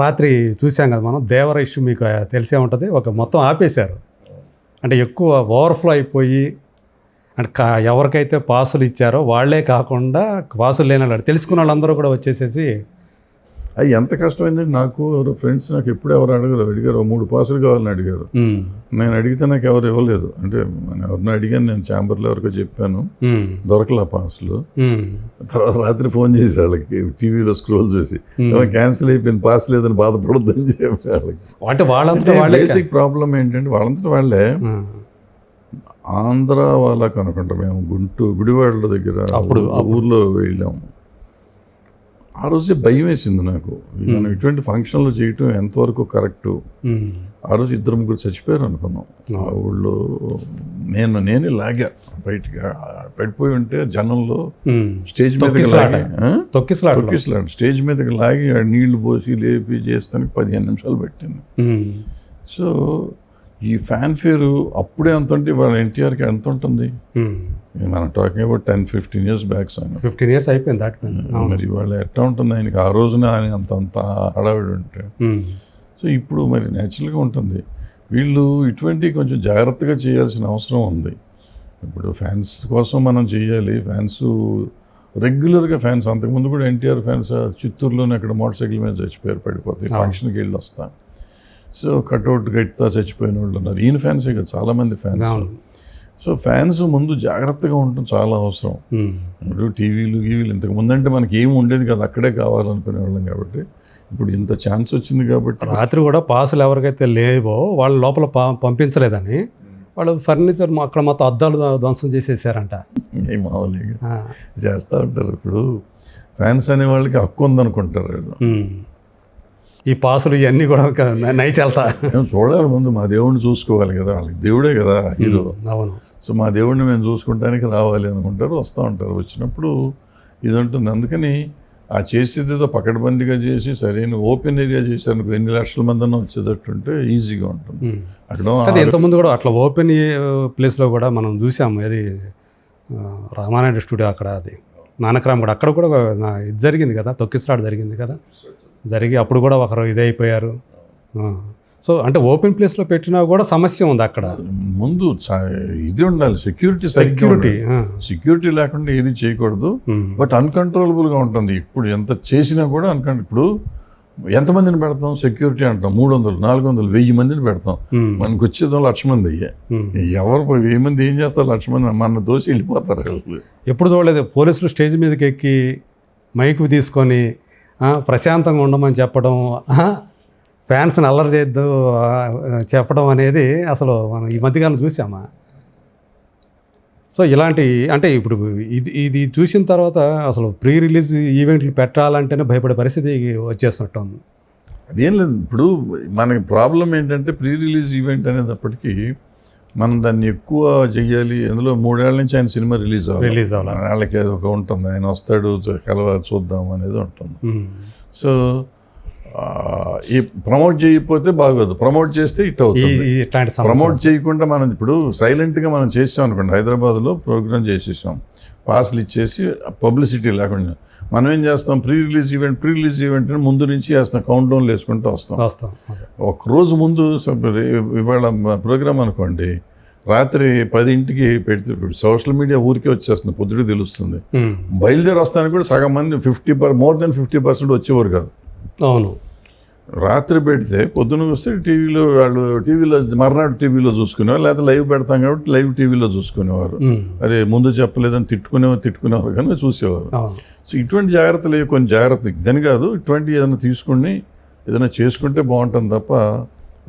రాత్రి చూసాం కదా మనం, దేవర ఇష్యూ మీకు తెలిసే ఉంటుంది. మొత్తం ఆపేశారు, అంటే ఎక్కువ ఓవర్ఫ్లో అయిపోయి, అంటే ఎవరికైతే పాసులు ఇచ్చారో వాళ్ళే కాకుండా పాసులు లేని వాళ్ళు తెలుసుకున్న వాళ్ళందరూ కూడా వచ్చేసేసి. అది ఎంత కష్టమైందంటే, నాకు ఎవరు ఫ్రెండ్స్ నాకు ఎప్పుడు ఎవరు అడిగారు 3 పాసులు కావాలని అడిగారు. నేను అడిగితే నాకు ఎవరు ఇవ్వలేదు. అంటే ఎవరిని అడిగాను, నేను ఛాంబర్లో ఎవరికో చెప్పాను, దొరకలా పాసులు. తర్వాత రాత్రి ఫోన్ చేసి వాళ్ళకి టీవీలో స్క్రోల్ చేసి క్యాన్సిల్ అయిపోయింది, పాస్ లేదని బాధపడొద్దని చెప్పి వాళ్ళకి. అంటే వాళ్ళంతా బేసిక్ ప్రాబ్లం ఏంటంటే వాళ్ళంతా వాళ్ళే ఆంధ్ర వాళ్ళకి అనుకుంటా. మేము గుడివాడల దగ్గర అప్పుడు ఊర్లో వెళ్ళాము. ఆ రోజే భయం వేసింది నాకు, మనం ఇటువంటి ఫంక్షన్లు చేయటం ఎంతవరకు కరెక్టు. ఆ రోజు 2-3 చచ్చిపోయారు అనుకున్నాం ఆ ఊళ్ళో. నేనే లాగా బయటికి పడిపోయి ఉంటే జనంలో స్టేజ్ మీదకి తొక్కిసలాడు స్టేజ్ మీదకి లాగి నీళ్లు పోసి లేపి చేస్తానికి 15 నిమిషాలు పట్టింది. సో ఈ ఫ్యాన్ ఫేరు అప్పుడే ఎంత ఉంటే వాళ్ళ ఎన్టీఆర్కి ఎంత ఉంటుంది. మనం talking about 10-15 years back. 15 years అయిపోయింది. మరి వాళ్ళు ఎట్లా ఉంటుంది ఆయనకి ఆ రోజున ఆయన అంత హడావిడి ఉంటే. సో ఇప్పుడు మరి న్యాచురల్గా ఉంటుంది. వీళ్ళు ఇటువంటి కొంచెం జాగ్రత్తగా చేయాల్సిన అవసరం ఉంది. ఇప్పుడు ఫ్యాన్స్ కోసం మనం చేయాలి. ఫ్యాన్స్ రెగ్యులర్గా ఫ్యాన్స్, అంతకుముందు కూడా ఎన్టీఆర్ ఫ్యాన్స్ చిత్తూరులోనే అక్కడ మోటార్ సైకిల్ మీద చచ్చిపోయారు, పడిపోతాయి, ఫంక్షన్కి వెళ్ళి వస్తాను. సో కట్అవుట్ గట్టితో చచ్చిపోయిన వాళ్ళు ఉన్నారు. ఈయన ఫ్యాన్సే కదా చాలామంది ఫ్యాన్స్. సో ఫ్యాన్స్ ముందు జాగ్రత్తగా ఉండటం చాలా అవసరం. ఇప్పుడు టీవీలు ఇంతకు ముందంటే మనకి ఏమి ఉండేది కదా, అక్కడే కావాలనుకునే వాళ్ళం. కాబట్టి ఇప్పుడు ఇంత ఛాన్స్ వచ్చింది కాబట్టి. రాత్రి కూడా పాసులు ఎవరికైతే లేవో వాళ్ళు లోపల పంపించలేదని వాళ్ళు ఫర్నిచర్ అక్కడ మొత్తం అద్దాలు ధ్వంసం చేసేసారంట. మామూలుగా చేస్తూ ఉంటారు. ఇప్పుడు ఫ్యాన్స్ అనే వాళ్ళకి హక్కు ఉందనుకుంటారు వీళ్ళు. ఈ పాసులు ఇవన్నీ కూడా నైచెళ్తా చూడాలి. ముందు మా దేవుడిని చూసుకోవాలి కదా, వాళ్ళకి దేవుడే కదా హీరో. అవును. సో మా దేవుడిని మేము చూసుకుంటానికి రావాలి అనుకుంటారు, వస్తూ ఉంటారు. వచ్చినప్పుడు ఇది ఉంటుంది. అందుకని ఆ చేసేది ఏదో పకడ్బందీగా చేసి సరైన ఓపెన్ ఏరియా చేశారు, ఎన్ని లక్షల మంది అన్న వచ్చేటట్టుంటే ఈజీగా ఉంటుంది. అక్కడ ఇంతకుముందు కూడా అట్లా ఓపెన్ ప్లేస్లో కూడా మనం చూసాము. అది రామానాయుడు స్టూడియో అక్కడ, అది నానక్రామ్ కూడా, అక్కడ కూడా ఇది జరిగింది కదా, తొక్కిసలాట జరిగింది కదా, జరిగి అప్పుడు కూడా ఒకరు ఇదైపోయారు. సో అంటే ఓపెన్ ప్లేస్లో పెట్టినా కూడా సమస్య ఉంది అక్కడ. ముందు ఇది ఉండాలి, సెక్యూరిటీ లేకుండా ఏది చేయకూడదు. బట్ అన్కంట్రోలబుల్గా ఉంటుంది. ఇప్పుడు ఎంత చేసినా కూడా ఇప్పుడు ఎంతమందిని పెడతాం సెక్యూరిటీ అంటాం, 300, 400, 1000 మందిని పెడతాం. మనకు వచ్చేదో 1,00,000 మంది అయ్యే. ఎవరు 1000 మంది ఏం చేస్తారు, 1,00,000 మంది మన దోసి వెళ్ళిపోతారు. ఎప్పుడు చూడలేదు పోలీసులు స్టేజ్ మీదకి ఎక్కి మైకు తీసుకొని ప్రశాంతంగా ఉండమని చెప్పడం, ఫ్యాన్స్ని అల్లరి చేయొద్దు చెప్పడం అనేది అసలు మనం ఈ మధ్యకాలం చూసామా. సో ఇలాంటి అంటే ఇప్పుడు ఇది చూసిన తర్వాత అసలు ప్రీ రిలీజ్ ఈవెంట్లు పెట్టాలంటేనే భయపడే పరిస్థితి వచ్చేస్తున్నట్టుంది. అదేం లేదు. ఇప్పుడు మనకి ప్రాబ్లం ఏంటంటే ప్రీ రిలీజ్ ఈవెంట్ అనేటప్పటికీ మనం దాన్ని ఎక్కువ చెయ్యాలి. అందులో 3 ఏళ్ల నుంచి ఆయన సినిమా రిలీజ్ అవ్వాలి, వాళ్ళకి అది ఒక ఉంటుంది, ఆయన వస్తాడు చూద్దాం అనేది ఉంటుంది. సో ఈ ప్రమోట్ చేయకపోతే బాగోదు, ప్రమోట్ చేస్తే ఇట్ అవుతుంది. ప్రమోట్ చేయకుండా మనం ఇప్పుడు సైలెంట్గా మనం చేసాం అనుకోండి, హైదరాబాద్లో ప్రోగ్రామ్ చేసేసాం, పాస్లు ఇచ్చేసి పబ్లిసిటీ లేకుండా మనం ఏం చేస్తాం, ప్రీ రిలీజ్ ఈవెంట్ ముందు నుంచి వేస్తాం, కౌంట్ డౌన్లు వేసుకుంటూ వస్తాం. ఒకరోజు ముందు ఇవాళ ప్రోగ్రామ్ అనుకోండి, రాత్రి 10ంటికి పెడితే సోషల్ మీడియా ఊరికే వచ్చేస్తుంది, పొద్దుటే తెలుస్తుంది. బయలుదేరి వస్తానికి కూడా సగం మంది more than 50% వచ్చేవారు కాదు. అవును. రాత్రి పెడితే పొద్దున వస్తే టీవీలో మర్నాడు టీవీలో చూసుకునేవారు, లేకపోతే లైవ్ పెడతాం కాబట్టి లైవ్ టీవీలో చూసుకునేవారు. అదే ముందు చెప్పలేదని తిట్టుకునేవారు కానీ చూసేవారు. సో ఇటువంటి జాగ్రత్తలు కొన్ని జాగ్రత్తలు ఇదని కాదు, ఇటువంటి ఏదైనా తీసుకుని ఏదైనా చేసుకుంటే బాగుంటుంది తప్ప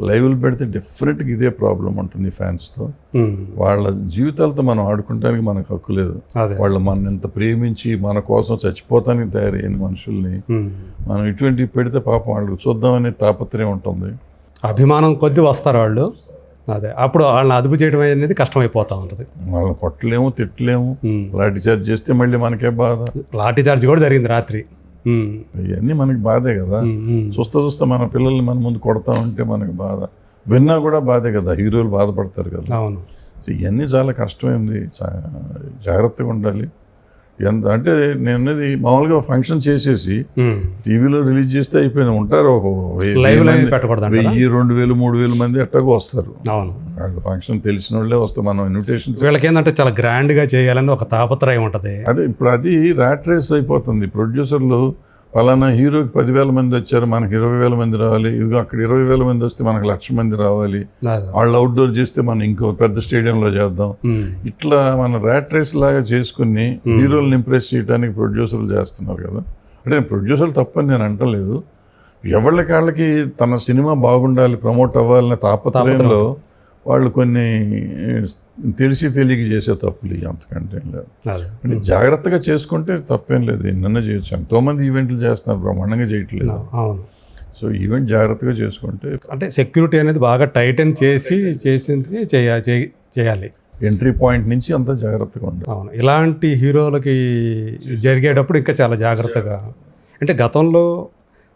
లైవ్లు పెడితే డెఫినెట్గా ఇదే ప్రాబ్లం ఉంటుంది ఫ్యాన్స్తో. వాళ్ళ జీవితాలతో మనం ఆడుకుంటానికి మనకు హక్కు లేదు. వాళ్ళు మన ఎంత ప్రేమించి మన కోసం చచ్చిపోతానికి తయారైన మనుషుల్ని మనం ఇటువంటివి పెడితే పాపం వాళ్ళకి చూద్దామనే తాపత్రయం ఉంటుంది. అభిమానం కొద్దీ వస్తారు వాళ్ళు. అదే అప్పుడు వాళ్ళని అదుపు చేయడం అనేది కష్టమైపోతూ ఉంటుంది. వాళ్ళని కొట్టలేము, తిట్టలేము, లాఠీ చార్జ్ చేస్తే మళ్ళీ మనకే బాధ. లాఠీ చార్జ్ కూడా జరిగింది రాత్రి. ఇవన్నీ మనకి బాధే కదా. చూస్తా మన పిల్లల్ని మన ముందు కొడతా ఉంటే మనకి బాధ, విన్నా కూడా బాధే కదా, హీరోలు బాధపడతారు కదా. అవును. ఇవన్నీ చాలా కష్టమైంది, జాగ్రత్తగా ఉండాలి. ఎంత అంటే నేను అనేది మామూలుగా ఫంక్షన్ చేసేసి టీవీలో రిలీజ్ చేస్తే అయిపోయింది. ఉంటారు ఒక 1000, 2000, 3000 మంది ఎట్టాగో వస్తారు. అవును, వాళ్ళు ఫంక్షన్ తెలిసిన వాళ్ళే వస్తారు. మనం ఇన్విటేషన్ వీళ్ళకి ఏంటంటే చాలా గ్రాండ్గా చేయాలని ఒక తాపత్రయం ఉంటుంది. అదే ఇప్పుడు అది ర్యాట్ రేస్ అయిపోతుంది. ప్రొడ్యూసర్లు పలానా హీరోకి 10,000 మంది వచ్చారు, మనకి 20,000 మంది రావాలి, ఇదిగో అక్కడ 20,000 మంది వస్తే మనకు 1,00,000 మంది రావాలి, వాళ్ళు అవుట్డోర్ చేస్తే మనం ఇంకో పెద్ద స్టేడియంలో చేద్దాం. ఇట్లా మన ర్యాట్ రేస్ లాగా చేసుకుని హీరోలను ఇంప్రెస్ చేయడానికి ప్రొడ్యూసర్లు చేస్తున్నారు కదా. అంటే ప్రొడ్యూసర్లు తప్పని నేను అంటలేదు. ఎవళ్ళకి తన సినిమా బాగుండాలి, ప్రమోట్ అవ్వాలనే తాపత్రయంలో వాళ్ళు కొన్ని తెలిసి తెలియక చేసే తప్పులు అంతకంటే లేదు. అంటే జాగ్రత్తగా చేసుకుంటే తప్పేం లేదు, ఎన్నైనా చేయొచ్చు. ఎంతోమంది ఈవెంట్లు చేస్తున్నారు, బ్రహ్మాండంగా చేయట్లేదు. అవును, సో ఈవెంట్ జాగ్రత్తగా చేసుకుంటే అంటే సెక్యూరిటీ అనేది బాగా టైటన్ చేసింది చేయాలి. ఎంట్రీ పాయింట్ నుంచి అంతా జాగ్రత్తగా ఉండాలి. అవును, ఇలాంటి హీరోలకి జరిగేటప్పుడు ఇంకా చాలా జాగ్రత్తగా. అంటే గతంలో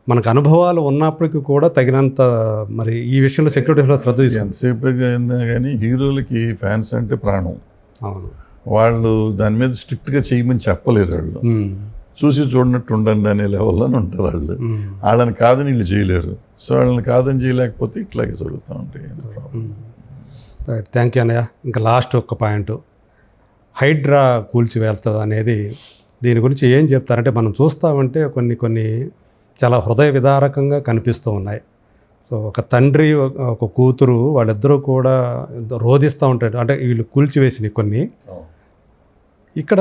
మనకు అనుభవాలు ఉన్నప్పటికీ కూడా తగినంత మరి ఈ విషయంలో సెక్యూరిటీలో శ్రద్ధ తీసుకుంది. ఎంతసేపుగా అయినా కానీ హీరోలకి ఫ్యాన్స్ అంటే ప్రాణం. అవును, వాళ్ళు దాని మీద స్ట్రిక్ట్గా చేయమని చెప్పలేరు. వాళ్ళు చూసి చూడనట్టు ఉండండి అనే లెవెల్లోనే ఉంటారు వాళ్ళు. వాళ్ళని కాదని వీళ్ళు చేయలేరు. సో వాళ్ళని కాదని చేయలేకపోతే ఇట్లాగే జరుగుతూ ఉంటాయి. రైట్, థ్యాంక్ యూ అన్నయ్య. ఇంకా లాస్ట్ ఒక్క పాయింట్, హైడ్రా కూల్చివేత అనేది దీని గురించి ఏం చెప్తారంటే మనం చూస్తామంటే కొన్ని చాలా హృదయ విదారకంగా కనిపిస్తూ ఉన్నాయి. సో ఒక తండ్రి ఒక కూతురు వాళ్ళిద్దరూ కూడా రోధిస్తూ ఉంటారు. అంటే వీళ్ళు కూల్చివేసినవి కొన్ని. ఇక్కడ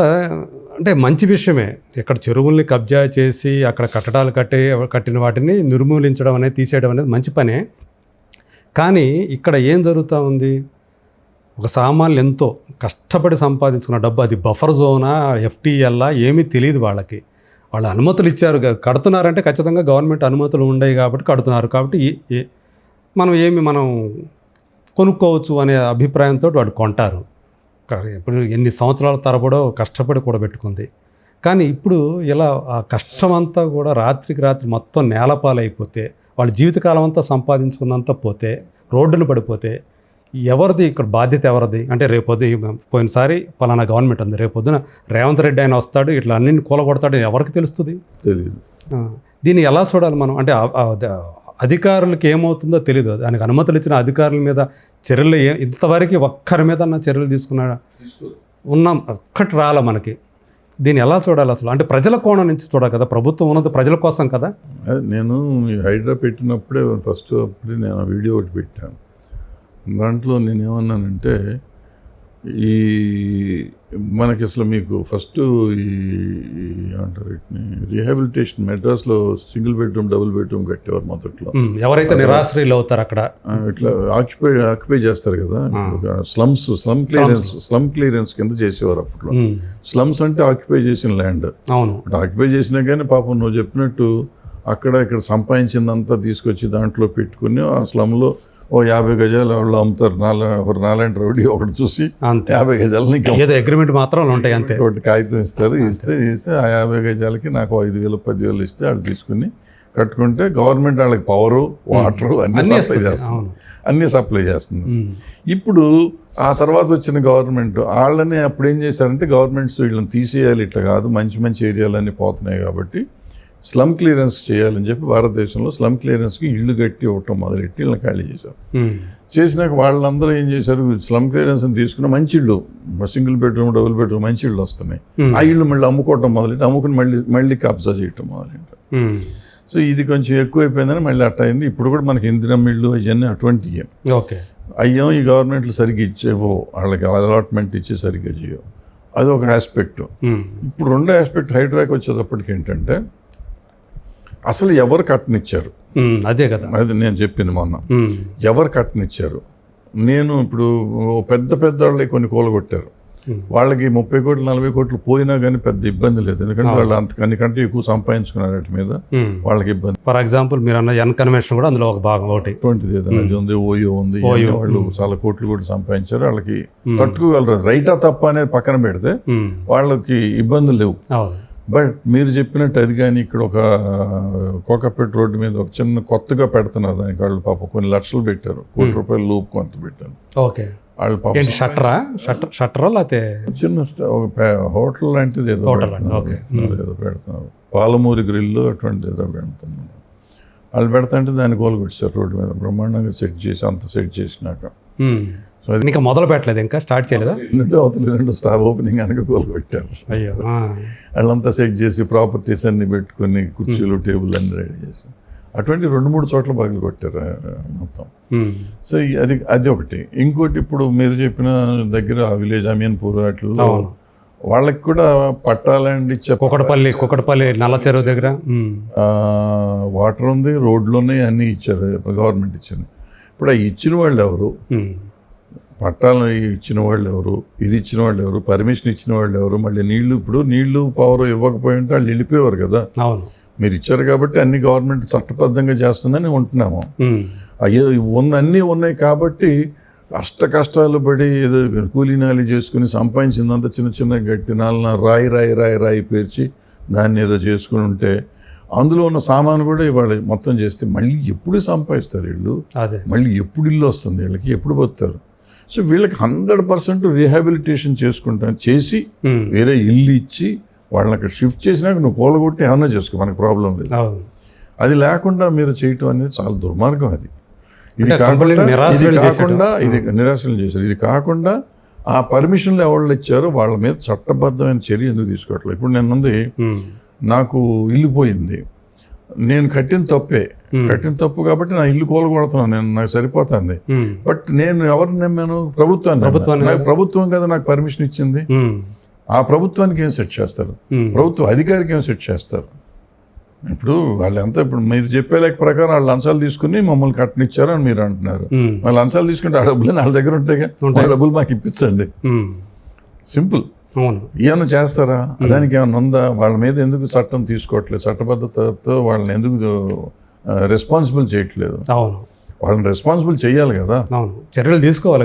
అంటే మంచి విషయమే, ఇక్కడ చెరువుల్ని కబ్జా చేసి అక్కడ కట్టడాలు కట్టిన వాటిని నిర్మూలించడం అనేది, తీసేయడం అనేది మంచి పనే. కానీ ఇక్కడ ఏం జరుగుతూ ఉంది, ఒక సామాన్లు ఎంతో కష్టపడి సంపాదించుకున్న డబ్బు, అది బఫర్ జోనా ఎఫ్టీఎల్లా ఏమీ తెలియదు వాళ్ళకి. వాళ్ళు అనుమతులు ఇచ్చారు, కడుతున్నారంటే ఖచ్చితంగా గవర్నమెంట్ అనుమతులు ఉండేవి కాబట్టి కడుతున్నారు. కాబట్టి మనం కొనుక్కోవచ్చు అనే అభిప్రాయంతో వాడు కొంటారు. ఇప్పుడు ఎన్ని సంవత్సరాల తరబడో కష్టపడి కూడా పెట్టుకుంది. కానీ ఇప్పుడు ఇలా ఆ కష్టమంతా కూడా రాత్రికి రాత్రి మొత్తం నేలపాలైపోతే, వాళ్ళ జీవితకాలం అంతా సంపాదించుకున్నంత పోతే, రోడ్డును పడిపోతే ఎవరిది ఇక్కడ బాధ్యత ఎవరిది? అంటే రేపొద్దు పోయినసారి పలానా గవర్నమెంట్ ఉంది, రేపొద్దున రేవంత్ రెడ్డి ఆయన వస్తాడు, ఇట్లా అన్నింటిని కూలగొడతాడు, ఎవరికి తెలుస్తుంది? తెలియదు. దీన్ని ఎలా చూడాలి మనం? అంటే అధికారులకు ఏమవుతుందో తెలియదు. దానికి అనుమతులు ఇచ్చిన అధికారుల మీద చర్యలు ఇంతవరకు ఒక్కరి మీద చర్యలు తీసుకున్నాడా? ఉన్నాం, ఒక్కటి రాలా మనకి. దీన్ని ఎలా చూడాలి అసలు? అంటే ప్రజల కోణం నుంచి చూడాలి కదా, ప్రభుత్వం ఉన్నది ప్రజల కోసం కదా. నేను హైడ్రా పెట్టినప్పుడే అప్పుడే నేను వీడియో ఒకటి పెట్టాను. దాంట్లో నేను ఏమన్నానంటే, ఈ మనకి అసలు మీకు ఫస్ట్ ఈ ఏమంటారు వీటిని రీహాబిలిటేషన్, మెడ్రాస్లో సింగిల్ బెడ్రూమ్, డబుల్ బెడ్రూమ్ కట్టేవారు మొదట్లో. ఎవరైతే నిరాశ్రయులు అవుతారు అక్కడ ఇట్లా ఆక్యుపై చేస్తారు కదా, స్లమ్ క్లియరెన్స్ కింద చేసేవారు అప్పట్లో. స్లమ్స్ అంటే ఆక్యుపై చేసిన ల్యాండ్. అవును, ఆక్యుపై చేసినా కానీ పాపం నువ్వు చెప్పినట్టు అక్కడ ఇక్కడ సంపాదించిందంతా తీసుకొచ్చి దాంట్లో పెట్టుకుని ఆ స్లమ్లో 50 గజాలు వాళ్ళు అమ్ముతారు. నాలాంటి రౌడీ ఒకటి చూసి 50 గజాలని అగ్రిమెంట్ మాత్రం ఉంటాయి, అంతే. ఒకటి కాగితం ఇస్తారు, ఇస్తే ఆ 50 గజాలకి నాకు 5,000, 10,000 ఇస్తే వాళ్ళు తీసుకుని కట్టుకుంటే గవర్నమెంట్ వాళ్ళకి పవరు, వాటరు అన్నీ సప్లై చేస్తుంది. ఇప్పుడు ఆ తర్వాత వచ్చిన గవర్నమెంట్ వాళ్ళని అప్పుడు ఏం చేశారంటే, గవర్నమెంట్స్ వీళ్ళని తీసేయాలి, ఇట్లా కాదు, మంచి మంచి ఏరియాలన్నీ పోతున్నాయి కాబట్టి స్లమ్ క్లియరెన్స్ చేయాలని చెప్పి భారతదేశంలో స్లమ్ క్లియరెన్స్కి ఇళ్ళు కట్టి ఇవ్వటం మొదలెట్టి ఇళ్ళని ఖాళీ చేశారు. చేసినాక వాళ్ళందరూ ఏం చేశారు, స్లమ్ క్లియరెన్స్ని తీసుకున్న మంచి ఇళ్ళు, సింగిల్ బెడ్రూమ్, డబుల్ బెడ్రూమ్ మంచి ఇళ్ళు వస్తున్నాయి. ఆ ఇళ్ళు మళ్ళీ అమ్ముకోవటం మొదలెట్టి, అమ్ముకుని మళ్ళీ కబ్జా చేయటం మొదలెట్టారు. సో ఇది కొంచెం ఎక్కువైపోయిందని మళ్ళీ అట్ట అయింది. ఇప్పుడు కూడా మనకి ఇందిరం ఇళ్ళు అవన్నీ అటువంటివి అయ్యాం. ఈ గవర్నమెంట్లు సరిగ్గా ఇచ్చేవో, వాళ్ళకి అలాట్మెంట్ ఇచ్చి సరిగ్గా చేయవు, అది ఒక ఆస్పెక్ట్. ఇప్పుడు రెండో ఆస్పెక్ట్ హైడ్రాకి వచ్చేటప్పటికి ఏంటంటే, అసలు ఎవరు కట్టనిచ్చారు? అదే కదా, అది నేను చెప్పింది మొన్న. ఎవరు కట్టనిచ్చారు? నేను ఇప్పుడు పెద్ద వాళ్ళకి కొన్ని కూలగొట్టారు, వాళ్ళకి 30 కోట్లు 40 కోట్లు పోయినా కానీ పెద్ద ఇబ్బంది లేదు, ఎందుకంటే వాళ్ళు అంతకంటే ఎక్కువ సంపాదించుకున్నారు వాటి మీద, వాళ్ళకి ఇబ్బంది. ఫర్ ఎగ్జాంపుల్ మీరు అన్న ఎన్ కన్వెన్షన్ కూడా అందులో ఒక భాగం, ఒకటి అటువంటిది ఏదైనా అది ఉంది, ఓయో ఉంది, వాళ్ళు చాలా కోట్లు కూడా సంపాదించారు, వాళ్ళకి తట్టుకోగలరు. రైటా తప్ప అనేది పక్కన పెడితే వాళ్ళకి ఇబ్బందులు లేవు. బట్ మీరు చెప్పినట్టు అది కానీ ఇక్కడ ఒక కోకాపేట రోడ్డు మీద ఒక చిన్న కొత్తగా పెడుతున్నారు, దానికి వాళ్ళు పాపం కొన్ని లక్షలు పెట్టారు, ₹1 కోటి లూప్ కొంత పెట్టారు. ఓకే, వాళ్ళు పాపం ఏంటి షట్టరా లేకపోతే చిన్న ఒక హోటల్ లాంటిది ఏదో పెడుతున్నారు, పాలమూరి గ్రిల్లు అటువంటిది ఏదో పెడుతున్నారు. వాళ్ళు పెడతాంటే దాన్ని కోలుకొచ్చారు రోడ్డు మీద బ్రహ్మాండంగా సెట్ చేసి అంత సెట్ చేసినాక. సో అది ఇంకా మొదలు పెట్టలేదు, ఇంకా స్టార్ట్ చేయలేదా? అవతల స్టాప్ ఓపెనింగ్ కనుక కోలుకొట్టారు. అయ్యో, వాళ్ళంతా సెట్ చేసి ప్రాపర్టీస్ అన్ని పెట్టుకుని కుర్చీలు టేబుల్ అన్ని రెడీ చేసి అటువంటి 2-3 చోట్ల పగలు కొట్టారు మొత్తం. సో అది ఒకటి. ఇంకోటి ఇప్పుడు మీరు చెప్పిన దగ్గర విలేజ్ అమీన్పూర్ అట్లలో వాళ్ళకి కూడా పట్టాలండి ఇచ్చే కుకటపల్లి నల్ల చెరువు దగ్గర వాటర్ ఉంది, రోడ్లు ఉన్నాయి, అన్నీ ఇచ్చారు, గవర్నమెంట్ ఇచ్చింది. ఇప్పుడు ఆ ఇచ్చిన వాళ్ళు ఎవరు, పట్టాలు ఇచ్చిన వాళ్ళు ఎవరు, ఇది ఇచ్చిన వాళ్ళు ఎవరు, పర్మిషన్ ఇచ్చిన వాళ్ళు ఎవరు, మళ్ళీ నీళ్లు పవర్ ఇవ్వకపోయి ఉంటే వాళ్ళు వెళ్ళిపోయేవారు కదా. అవును, మీరు ఇచ్చారు కాబట్టి అన్ని గవర్నమెంట్ చట్టబద్ధంగా చేస్తుందని ఉంటున్నాము. అయ్యో అన్నీ ఉన్నాయి కాబట్టి కష్టాలు పడి ఏదో కూలీనాలి చేసుకుని సంపాదించిందంతా చిన్న చిన్న గట్టి రాయి పేర్చి దాన్ని ఏదో చేసుకుని ఉంటే అందులో ఉన్న సామాను కూడా ఇవాళ మొత్తం చేస్తే మళ్ళీ ఎప్పుడు సంపాదిస్తారు వీళ్ళు, మళ్ళీ ఎప్పుడు ఇల్లు వస్తుంది వీళ్ళకి, ఎప్పుడు పోతారు. సో వీళ్ళకి 100% రీహాబిలిటేషన్ చేసి వేరే ఇల్లు ఇచ్చి వాళ్ళని అక్కడ షిఫ్ట్ చేసినాక నువ్వు కూలగొట్టి ఏమన్నా చేసుకో, మనకు ప్రాబ్లం లేదు. అది లేకుండా మీరు చేయటం అనేది చాలా దుర్మార్గం. అది ఇది కాకుండా ఇది నిరాశలు చేశారు. ఇది కాకుండా ఆ పర్మిషన్లు ఎవరు ఇచ్చారో వాళ్ళ మీద చట్టబద్ధమైన చర్య ఎందుకు తీసుకోవట్లేదు? ఇప్పుడు నేనుంది, నాకు ఇల్లు పోయింది, నేను కట్టిన తప్పు కాబట్టి నా ఇల్లు కూలగొడుతున్నాను, నాకు సరిపోతుంది. బట్ నేను ఎవరిని నమ్మాను? ప్రభుత్వాన్ని. ప్రభుత్వం కదా నాకు పర్మిషన్ ఇచ్చింది. ఆ ప్రభుత్వానికి ఏం సెట్ చేస్తారు? ప్రభుత్వ అధికారికి ఏం సెట్ చేస్తారు? ఇప్పుడు వాళ్ళంతా ఇప్పుడు మీరు చెప్పే లెక్క ప్రకారం వాళ్ళు లంచాలు తీసుకుని మమ్మల్ని కట్టనిచ్చారు అని మీరు అంటున్నారు. మరి లంచాలు తీసుకుంటే ఆ డబ్బులు వాళ్ళ దగ్గర ఉంటాయిగా, ఆ డబ్బులు మాకు ఇప్పించండి, సింపుల్. ఏమన్నా చేస్తారా? దానికి ఏమన్నా ఉందా? వాళ్ళ మీద ఎందుకు చట్టం తీసుకోవట్లేదు? చట్టబద్ధతతో వాళ్ళని ఎందుకు రెస్పాన్సిబుల్ చేయట్లేదు? వాళ్ళని రెస్పాన్సిబుల్ చేయాలి కదా, చర్యలు తీసుకోవాలి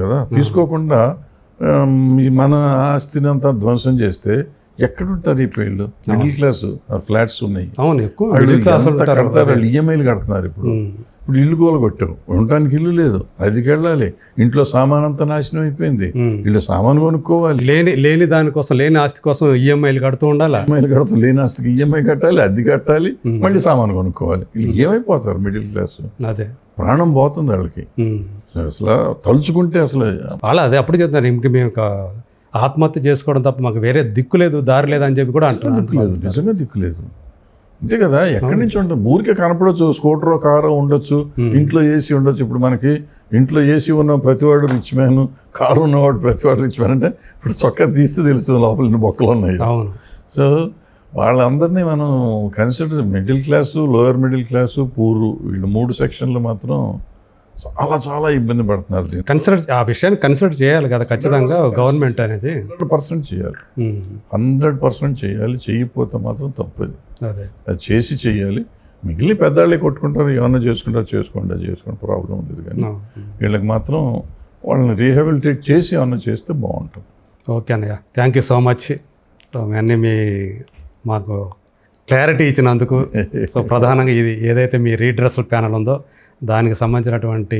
కదా. తీసుకోకుండా మన ఆస్తిని అంతా ధ్వంసం చేస్తే ఎక్కడుంటారు ఈ వీళ్ళు? మిడిల్ క్లాస్ ఫ్లాట్స్ ఉన్నాయి, కడతారు, ఈఎంఐలు కడుతున్నారు. ఇప్పుడు ఇల్లు కూలగొట్టావు, ఉండటానికి ఇల్లు లేదు, అదికి వెళ్ళాలి, ఇంట్లో సామాన్ అంతా నాశనం అయిపోయింది, ఇల్లు సామాన్ కొనుక్కోవాలి, లేని దానికోసం, లేని ఆస్తి కోసం ఈఎంఐలు కడుతూ ఉండాలి. లేని ఆస్తికి ఈఎంఐ కట్టాలి, అద్దె కట్టాలి, మళ్ళీ సామాన్ కొనుక్కోవాలి. వీళ్ళు ఏమైపోతారు? మిడిల్ క్లాస్ అదే ప్రాణం పోతుంది వాళ్ళకి. అసలు తలుచుకుంటే అసలు అదే అప్పుడు చెప్తాను, ఇంక మేము ఆత్మహత్య చేసుకోవడం తప్ప మాకు వేరే దిక్కు లేదు, దారి లేదు అని చెప్పి కూడా అంటున్నారు. నిజంగా దిక్కు లేదు, అంతే కదా. ఎక్కడి నుంచి ఉంటుంది? ఊరికే కనపడవచ్చు, స్కూటరో కారో ఉండొచ్చు, ఇంట్లో ఏసీ ఉండొచ్చు. ఇప్పుడు మనకి ఇంట్లో ఏసీ ఉన్న ప్రతివాడు రిచ్ మ్యాన్, కారు ఉన్నవాడు ప్రతివాడు రిచ్ మ్యాన్ అంటే ఇప్పుడు చొక్కా తీస్తే తెలుస్తుంది లోపల ఎన్ని బొక్కలు ఉన్నాయి. సో వాళ్ళందరినీ మనం consider middle class, lower middle class, poor, వీళ్ళు 3 సెక్షన్లు మాత్రం చాలా ఇబ్బంది పడుతున్నారు. ఆ విషయాన్ని కన్సిడర్ చేయాలి కదా ఖచ్చితంగా గవర్నమెంట్ అనేది. 100% చేయాలి, 100% చేయాలి. చేయకపోతే మాత్రం తప్పది. అది చేసి చెయ్యాలి. మిగిలిన పెద్దవాళ్ళే కొట్టుకుంటారు, ఏమన్నా చేసుకోండి ప్రాబ్లం ఉండదు. కానీ వీళ్ళకి మాత్రం వాళ్ళని రీహాబిలిటేట్ చేసి ఏమన్నా చేస్తే బాగుంటుంది. ఓకే అన్నయ్య, thank you so much. So అన్నీ మాకు క్లారిటీ ఇచ్చినందుకు. సో ప్రధానంగా ఇది ఏదైతే మీ రీడ్రెస్సల్ ప్యానల్ ఉందో దానికి సంబంధించినటువంటి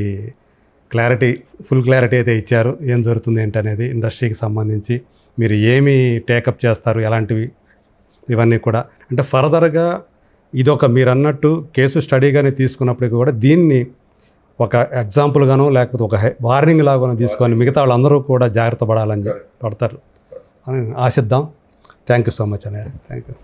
ఫుల్ క్లారిటీ అయితే ఇచ్చారు. ఏం జరుగుతుంది ఏంటనేది ఇండస్ట్రీకి సంబంధించి మీరు ఏమి టేకప్ చేస్తారు, ఎలాంటివి, ఇవన్నీ కూడా. అంటే ఫర్దర్గా ఇదొక మీరు అన్నట్టు కేసు స్టడీగానే తీసుకున్నప్పటికీ కూడా దీన్ని ఒక ఎగ్జాంపుల్గానో లేకపోతే ఒక వార్నింగ్ లాగానో తీసుకొని మిగతా వాళ్ళందరూ కూడా జాగ్రత్త పడాలని పడతారు అని ఆశిద్దాం. థ్యాంక్ యూ సో మచ్ అన్నయ్య. Thank you.